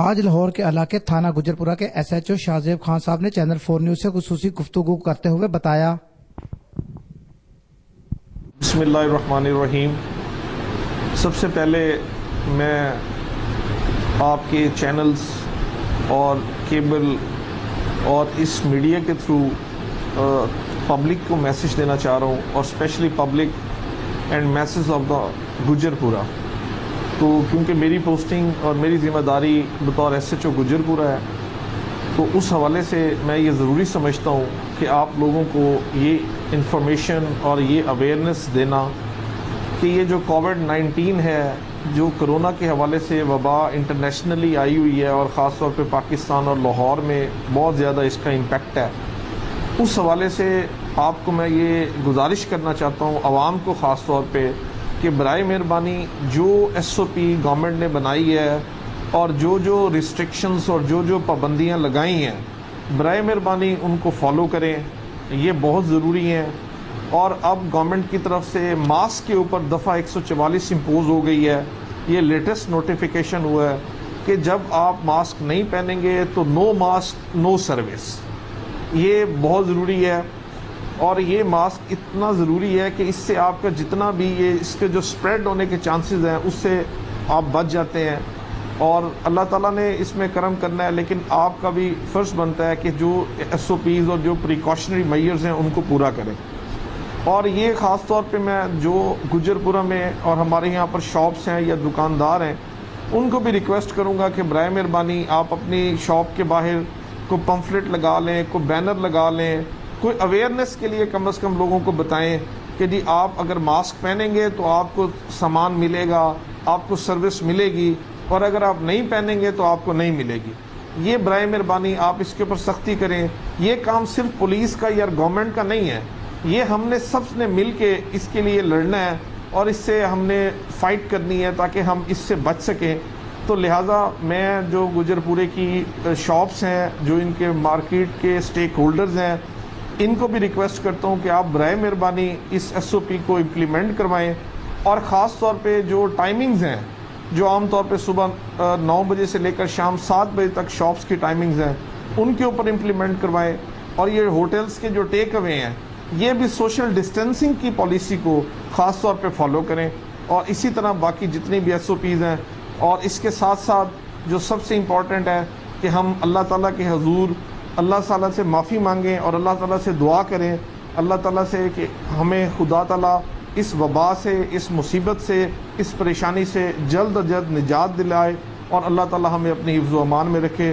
آج لاہور کے علاقے تھانہ گجرپورہ کے S H O Shahzeb Khan صاحب نے چینل 4 نیوز سے خصوصی گفتگو کرتے ہوئے بتایا۔ بسم اللہ الرحمن الرحیم۔ سب سے پہلے میں آپ کے چینلز اور کیبل اور اس میڈیا کے تھرو پبلک کو میسج دینا چاہ رہا ہوں، اور specially public and masses of the Gujjarpura, تو کیونکہ میری پوسٹنگ اور میری ذمہ داری بطور ایس ایچ او گجرپورہ ہے، تو اس حوالے سے میں یہ ضروری سمجھتا ہوں کہ آپ لوگوں کو یہ انفارمیشن اور یہ اویئرنیس دینا کہ یہ جو کووڈ-19 ہے، جو کرونا کے حوالے سے وبا انٹرنیشنلی آئی ہوئی ہے، اور خاص طور پہ پاکستان اور لاہور میں بہت زیادہ اس کا امپیکٹ ہے، اس حوالے سے آپ کو میں یہ گزارش کرنا چاہتا ہوں، عوام کو خاص طور پہ، کہ برائے مہربانی جو ایس او پی گورنمنٹ نے بنائی ہے اور جو ریسٹرکشنز اور جو پابندیاں لگائی ہیں، برائے مہربانی ان کو فالو کریں، یہ بہت ضروری ہیں۔ اور اب گورنمنٹ کی طرف سے ماسک کے اوپر دفعہ 144 امپوز ہو گئی ہے۔ یہ لیٹسٹ نوٹیفیکیشن ہوا ہے کہ جب آپ ماسک نہیں پہنیں گے تو نو ماسک نو سروس، یہ بہت ضروری ہے۔ اور یہ ماسک اتنا ضروری ہے کہ اس سے آپ کا جتنا بھی اس کے جو سپریڈ ہونے کے چانسز ہیں، اس سے آپ بچ جاتے ہیں، اور اللہ تعالیٰ نے اس میں کرم کرنا ہے، لیکن آپ کا بھی فرض بنتا ہے کہ جو ایس او پیز اور جو پریکاشنری میئرز ہیں ان کو پورا کریں۔ اور یہ خاص طور پہ میں جو گجرپورہ میں اور ہمارے یہاں پر شاپس ہیں یا دکاندار ہیں، ان کو بھی ریکویسٹ کروں گا کہ برائے مہربانی آپ اپنی شاپ کے باہر کوئی پمفلٹ لگا لیں، کوئی بینر لگا لیں، کوئی اویئرنیس کے لیے کم از کم لوگوں کو بتائیں کہ جی آپ اگر ماسک پہنیں گے تو آپ کو سامان ملے گا، آپ کو سروس ملے گی، اور اگر آپ نہیں پہنیں گے تو آپ کو نہیں ملے گی۔ یہ برائے مہربانی آپ اس کے اوپر سختی کریں۔ یہ کام صرف پولیس کا یا گورنمنٹ کا نہیں ہے، یہ ہم نے سب نے مل کے اس کے لیے لڑنا ہے، اور اس سے ہم نے فائٹ کرنی ہے تاکہ ہم اس سے بچ سکیں۔ تو لہٰذا میں جو گجرپورے کی شاپس ہیں، جو ان کے مارکیٹ کے سٹیک ہولڈرز ہیں، ان کو بھی ریکویسٹ کرتا ہوں کہ آپ برائے مہربانی اس ایس او پی کو امپلیمنٹ کروائیں، اور خاص طور پہ جو ٹائمنگز ہیں، جو عام طور پہ صبح 9 بجے سے لے کر شام 7 بجے تک شاپس کی ٹائمنگز ہیں، ان کے اوپر امپلیمنٹ کروائیں۔ اور یہ ہوٹلز کے جو ٹیک اوے ہیں، یہ بھی سوشل ڈسٹینسنگ کی پالیسی کو خاص طور پہ فالو کریں، اور اسی طرح باقی جتنی بھی ایس او پیز ہیں۔ اور اس کے ساتھ ساتھ جو سب سے امپورٹنٹ ہے کہ ہم اللہ تعالیٰ کے حضور اللہ تعالیٰ سے معافی مانگیں، اور اللہ تعالیٰ سے دعا کریں اللہ تعالیٰ سے کہ ہمیں خدا تعالیٰ اس وبا سے، اس مصیبت سے، اس پریشانی سے جلد از جلد نجات دلائے، اور اللہ تعالیٰ ہمیں اپنی حفظ و امان میں رکھے۔